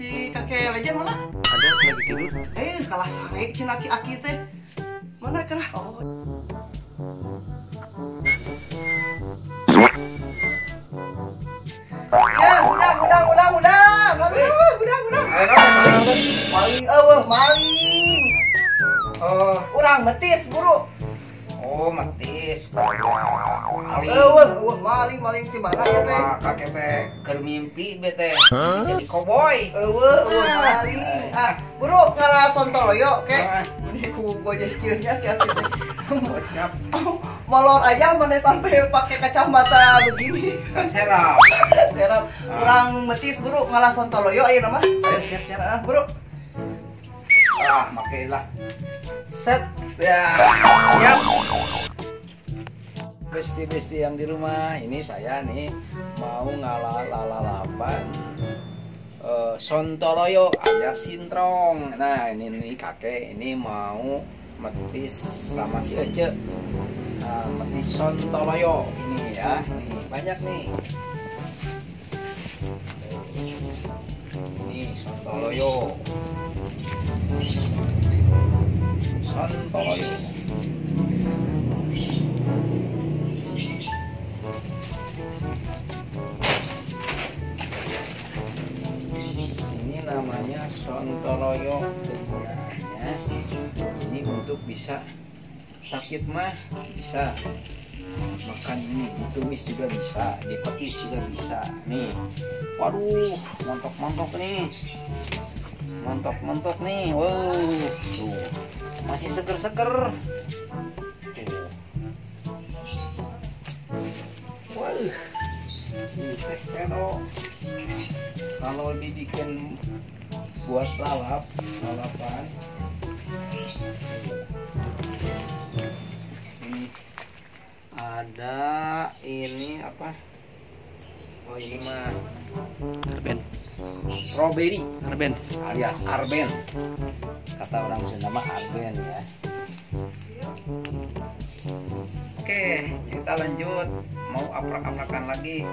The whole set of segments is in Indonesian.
si kakek legend mana? Ada lagi tidur. Kalah sare cina aki teh. Mana kerah? Oh. Ya, udang. Aduh, udang. Maling. Oh, Urang metis, buru. metis. Maling si mana ya teh? Kakek teh keur mimpi bete. Jadi koboi. Maling. Buru ngalah sontoloyo ke. Ini ku gojek kieunya ke teh. Siap. Molor aja mana sampai pakai kacamata begini. Serap. Serap. Urang metis buru ngalah sontoloyo ayeuna mah. Ayo siap. Buru. Makailah. Set. Ya, siap. Besti-besti yang di rumah, ini saya nih mau lalapan sontoloyo alias sintrong. Nah, ini nih kakek ini mau metis sama si Ece. Nah, metis sontoloyo ini ya. Nih, banyak nih. Ini sontoloyo. Sontoloyo. Ini namanya sontoloyo. Gunanya ini untuk bisa sakit mah bisa makan ini, ditumis juga bisa, dipetis juga bisa. Nih, waduh, montok nih. Montok nih, wow, tuh masih seger. Tuh, waduh, kalau dibikin buat lalapan, ini ada ini apa? Oh ini mah arben, strawberry arben alias arben, kata orang Sunda mah arben ya. Oke, kita lanjut, mau aprak-aprakan lagi,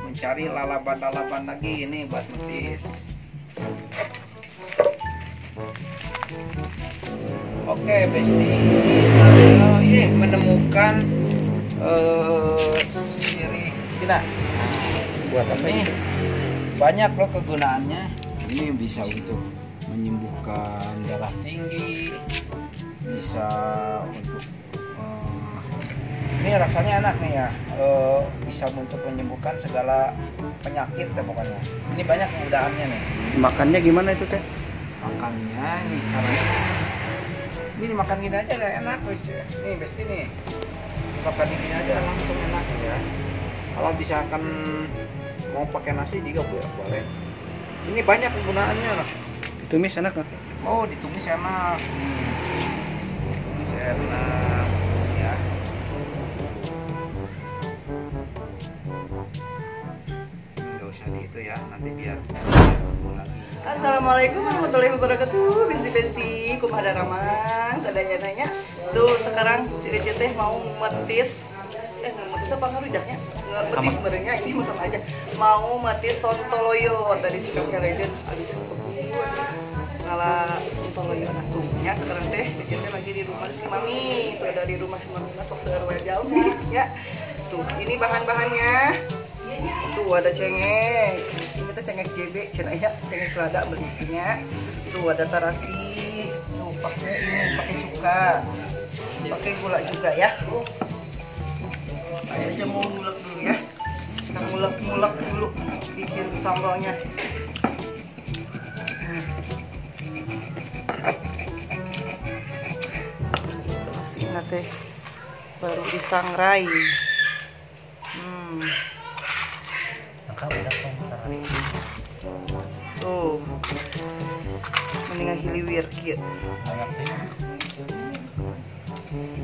mencari lalapan lagi ini buat metis. Oke besti, saya menemukan sirih Cina. Buat apa ini? Banyak loh kegunaannya. Ini bisa untuk menyembuhkan darah tinggi, bisa untuk ini rasanya enak nih ya, bisa untuk menyembuhkan segala penyakit ya pokoknya. Ini banyak kegunaannya nih. Makannya gimana itu teh? Makannya nih caranya ini dimakan gini aja gak enak nih besti nih, dimakan gini aja langsung enak ya. Kalau misalkan mau pakai nasi juga boleh. Ini banyak kegunaannya loh. Ditumis enak nggak? Oh, ditumis enak. Ditumis enak ya. Nggak usah di itu ya, nanti biar lagi. Assalamualaikum warahmatullahi wabarakatuh. Besti kumaha ramang sadaya nanya. Tuh sekarang si Ece teh mau metis. Metis apa ngarujaknya? Metis merenya ini mah sama aja. Mau metis sontoloyo tadi si kakek legend abis itu ngalah sontoloyo. Nah tuh ya sekarang teh Ece teh lagi di rumah si Mami. Tuh ada di rumah si Mami masuk searwa jauh ya. Tuh ini bahan-bahannya. Tuh ada cengek, ini tuh cengek JB, cenah ya, cengek lada bentuknya. Tuh ada tarasi, tuh pakai cuka, pakai gula juga ya. Aja mau ngulek dulu ya, kita ngulek dulu, bikin sambalnya. Terus ini teh baru disangrai. Tuh mendingan hiliwir kieu.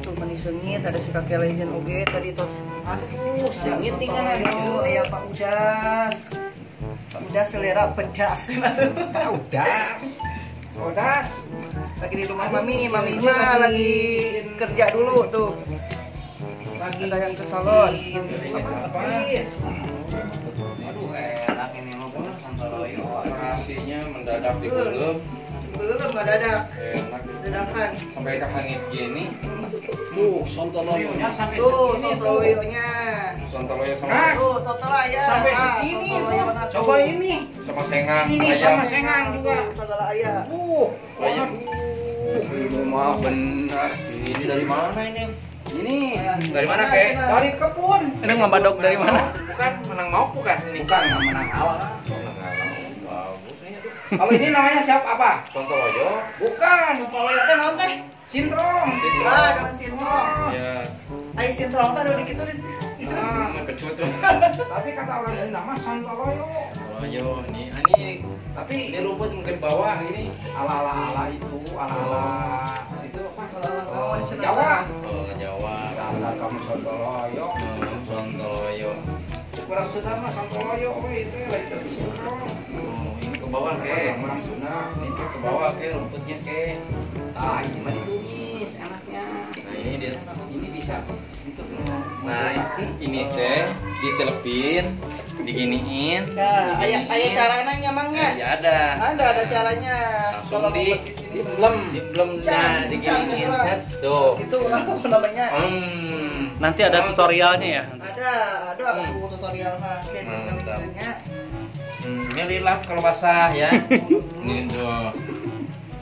Tuh meni seungit ada si kakek legend oge tadi tos. Aduh, seungit tinggal ayo aya Pak Udas selera pedas. Udas. Lagi di rumah Mami mah lagi kerja dulu tuh. Lagi ada yang ke salon. Aduh enak ini loh. Nasinya mendadak digulung. Belum dadak. Enak. Dadakan. Sampai kehangit gini. Tuh, sontoloyonya sampai Tuh, segini tuh. sotoyonya. Sontoloyo sama Nah. Tuh, sotoaya. Sampai segini tuh. Coba ini. sama sengang Ini ayam. sama sengang juga. Segala ayah. Ayam. Ini mah benar. Ini dari mana ini? Ini Dari mana, Kek? dari kebun. Ini ngebadok dari mana? Bukan menang mau bukan ini. Bukan menang alam. Bagus nih itu. Kalau ini namanya siapa apa? Sontoloyo. Bukan. Sotoyo teh naon teh? Sintrong. Ah, dengan sintrong. Ya. Ai sintrong teh udah dikituin. Kecut tuh. Tapi kata orang dari nama Sontoloyo. Sontoloyo ini Tapi ini rumput mungkin bawah ini. ala itu ala itu apa? Oh, Jawa. Oh, Jawa. Dasar kamu Sontoloyo. Sontoloyo. Kurang Sunda mah Sontoloyo, itu lagi dari Sintrong. Oh, ini ke bawah, Kek. Orang Sunda. Ini ke bawah, Kek, rumputnya, Kek. Ah, ini mah ditumis anaknya. Nah, ini dia. Ini bisa untuk Nah, ini teh ditelepin, diginiin. Nah, ayah caranya nyamangnya. Ya ada. Ada caranya. Langsung Kalau di mau buat sini. belum diginiin set tuh. Itu apa namanya? Nanti ada tutorialnya ya. Ada tuh tutorialnya. Kayak Mantap. gini. Ini lilap kalau basah ya. Ini tuh.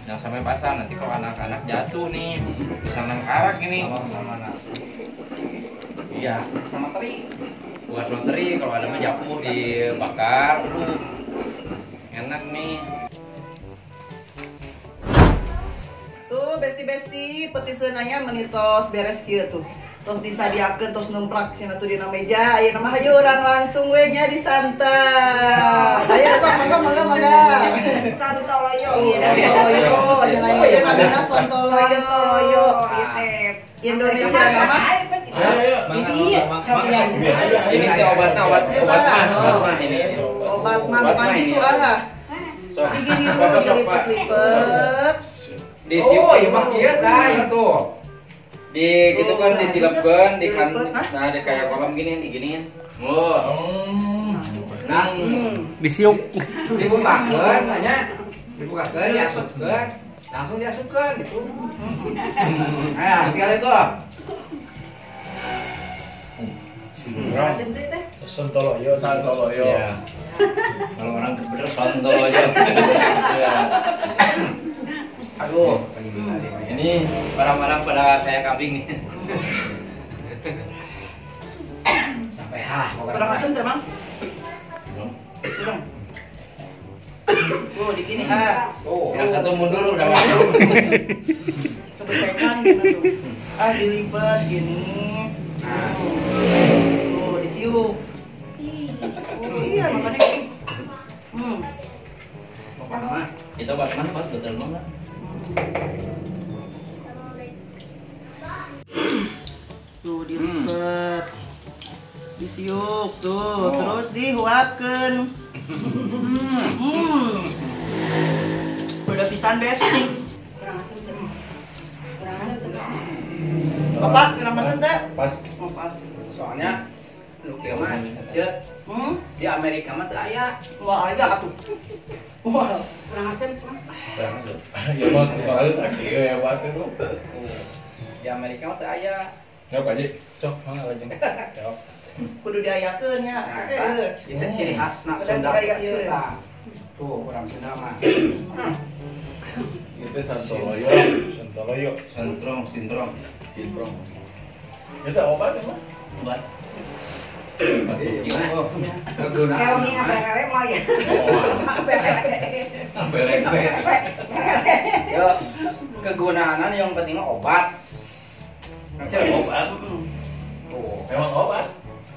Jangan sampai basah nanti kalau anak-anak jatuh nih bisa nangkarak ini. sama nasi. Iya. Sama teri. Buat rotary kalau ada mah jatuh dibakar. Enak nih. Tuh besti-besti petiseunanya menitos beres kieu tuh. Terus disadiakeun tos nemprak cenah tuh dina meja, aya nama hayuran langsung we nya disantap. Aya sok mangga. Sontoloyo. Iya, sontoloyo, cenah ieu teh namina sontoloyo. Sontoloyo. Indonesia nama Ini teh obat mah ini. obat mah bukan gitu ah. Sok. Digini dulu dilipet-lipet. Oh, iya mah kieu tah itu. Di gitu kan ditilepkeun di kan nah di kayak kolam gini diginiin. Oh. Nah, Disiup. Dibukakeun hanya dibukakeun diasupkeun. Langsung diasupkeun gitu. Nah, tinggal itu. Sontoloyo. Sontoloyo. Ya. Kalau orang bener sontoloyo. Ya. Aduh, Ini barang-barang pada kayak kambing nih. sampai Kurang asem teh, Mang? Kurang. Oh, digini ah. Oh, Yang satu mundur udah masuk. Kebesekan gitu tuh. Ah, dilipet gini. nah, Tuh, disiup. Oh, iya, makanya ini. pokoknya Itu obat mana pas betul banget. Tuh, dilipet. Disiup tuh, terus dihuapkeun. Udah pisan besti. Bapak, kenapa sih teh? pas. Oh, pas. Soalnya lu kieu mah ceut di Amerika mah teu aya. Wah, ada atuh. Wah, Ya mah soalnya sakit ya Pak itu. Di Amerika mah teu aya. Ya Pak Ji, cok mana lajeng. kudu diayakeun nya. Nah, itu ciri khasna Udah Sunda diayakeun. kieu tah. Tuh, orang Sunda mah. Itu Sontoloyo. Sontoloyo. Sintrong. Itu obat emang? Obat. Nah, Kalau kegunaan ini mah apa mau ya? Belek. yo kegunaan yang penting mah obat. Cek Obat. Tuh, Emang obat.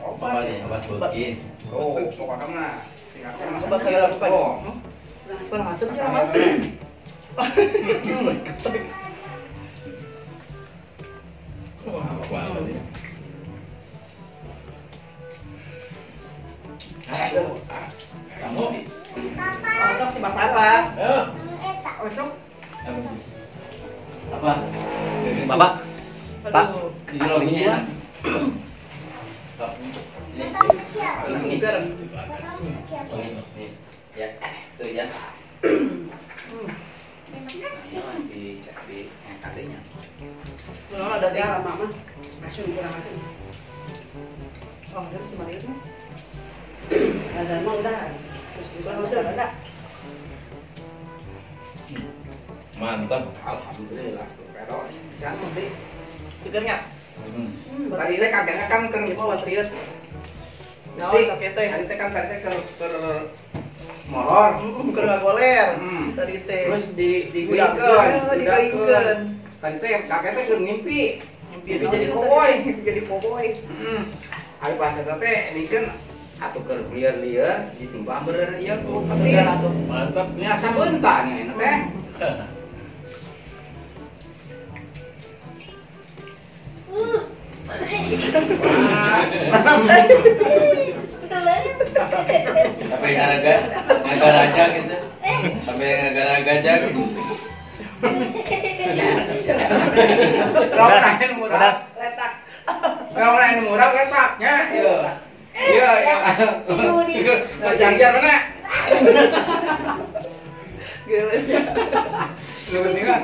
obat. Obat bikin. Tuh, pokoknya mah singkatnya mah Obat kayak apa? tuh. Kurang asem sih, Sama Mang. Apa sih? Kamu? Masuk si bapak. Masuk. Apa? Bapak, Pak. Aduh. Di loginya ya. Ini biar. Ya, itu ya. Di katanya. Belum ada deh. Ya, mama. Masuk kurang masuk. Oh, ada masih marius nih. Ada emang udah. Terus ada. Mantap, alhamdulillah. Pero bisa mesti. Segernya. Tadi teh kakeknya kan ke Ini mau watriut. Nah, Mesti. kakek teh. Tadi teh kan tadi teh ke molor. Keur ngagoler. Hmm. Tadi teh. Terus Udah, digulingkeun, digulingkeun. Tadi teh kakek teh keur ngimpi. Mimpi Jadi jadi koboi. Jadi koboi. Ayo pas eta teh dikeun atuh keur lieur-lieur ditimpa beureun ieu ku Bener petir. atuh. Mantap. Nya sabeunta nya eta teh. Sampai ngaraga gitu. Sampai ngaraga gitu. Kau main murah. Letak. Kau main murah letaknya. Iya. Iya, ya. Macam mana? Lu penting kan?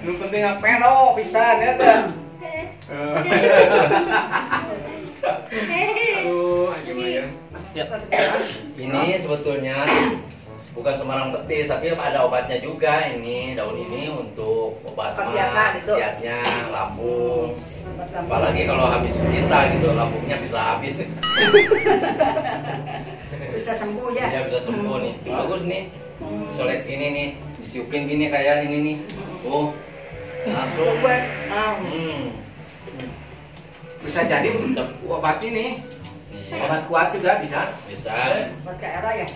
Lu penting apa pero pisan ya kan? Aduh, gimana ya? Ini sebetulnya bukan sembarang betis, tapi ada obatnya juga ini. Daun ini untuk obat Khasiatnya gitu. khasiatnya lambung. Apalagi kalau habis kita gitu, lambungnya bisa habis. Bisa sembuh ya. Iya bisa sembuh nih. Bagus nih. Solek ini nih, disiupin gini kayak ini nih. Tuh. Langsung. Bisa jadi untuk obat ini. Obat kuat juga bisa. Bisa. Buat ke era ya.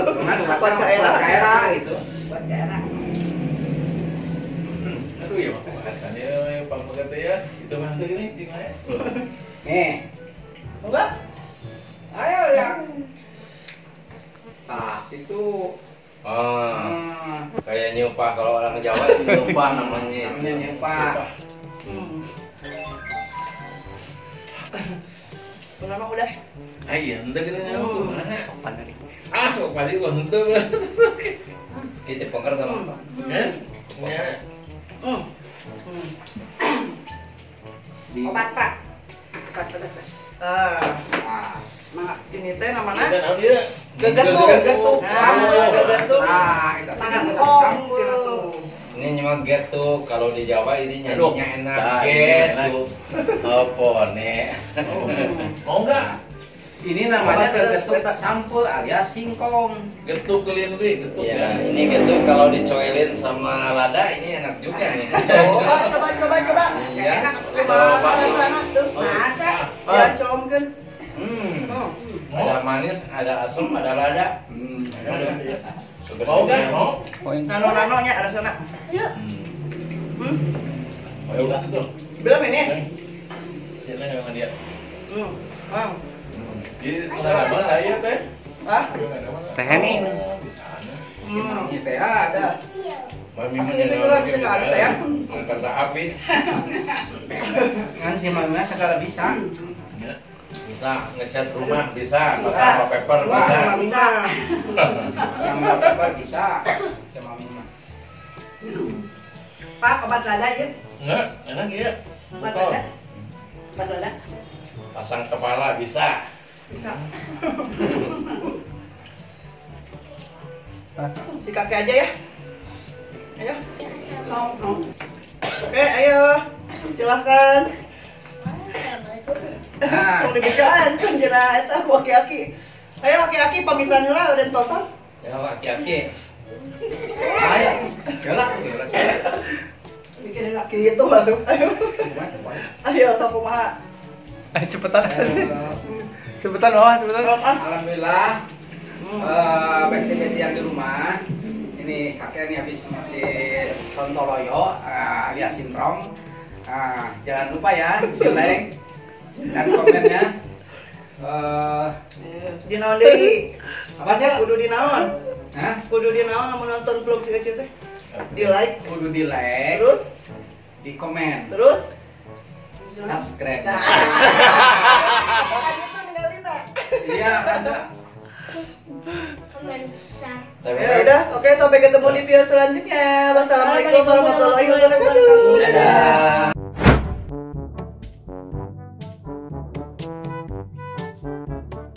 Cuman obat daerah gitu. Buat ke era. Aduh ya makan ya Pak Bogate ya. Itu mah gini gimana? Nih. Enggak? Ayo ya. Ah, itu kayak nyupah kalau orang Jawa itu nyupah namanya. Namanya nyupah. Udah mah udah. Iya, ente gini aku mana? Sopan dari. Ah, kok pasti gua sentuh. Itu poker sama apa? Ya. Ya. Obat Pak. Obat pedas. Ah, Nah, ini teh namanya Kita tahu dia. Gegetuk. Gegetuk. Gegetuk. Nah, itu Singkong. ini nyemang gitu. Kalau di Jawa ini Aduh. nyanyinya enak. Nah, Gitu. Apa nih? Mau enggak? Ini namanya Obat gegetuk pedas. sampo alias singkong. Getuk kalian tuh, getuk Ya, ini gitu kalau dicoelin sama lada ini enak juga nih. Coba. Iya. Coba sana tuh. Masa? Ya comkeun. Ada manis, ada asam, ada lada. Mau kan? Mau? Nano-nanonya ada sana. Ayo udah tuh. Belum ini? Siapa yang dia? Bang. Di mana saya teh? Ah? Teh nih. Di sana. Ini teh ada. Mami Ini juga bisa nggak ada, sayang? Kata api. Ngan si mamanya segala bisa. Ya. Bisa ngecat rumah, bisa. Bisa. Pasang wallpaper, bisa. Bisa. Pasang wallpaper, bisa. Sama mama. Pak, obat lada ya. Enggak, enak ya. Obat lada. Obat lada. Pasang kepala, bisa. Bisa. Si kakek aja ya. Ayo. Mau. Oke, ayo. Silahkan. Nah. Mau dibicaan kan jena eta ku aki-aki. Ayo aki-aki pamitan heula udah total. Ya, aki-aki. Ayo. Yalah, Bikin laki itu baru. Ayo. Ayo sapu maha. Ayo cepetan. Cepetan bawah, cepetan. Alhamdulillah. Besti-besti yang di rumah. Ini kakek nih habis sontoloyo alias sintrong. Jangan lupa ya, like dan komennya. Dinaon deui? Apa sih? Kudu dinaon? Hah? Kudu dinaon lamun nonton vlog si Ece teh? Di like, Kudu di like, terus di komen, terus subscribe. Nah. Kan itu ninggalin tak? Iya, ada. Ya udah, oke sampai ketemu di video selanjutnya. Wassalamualaikum warahmatullahi wabarakatuh. Dadah.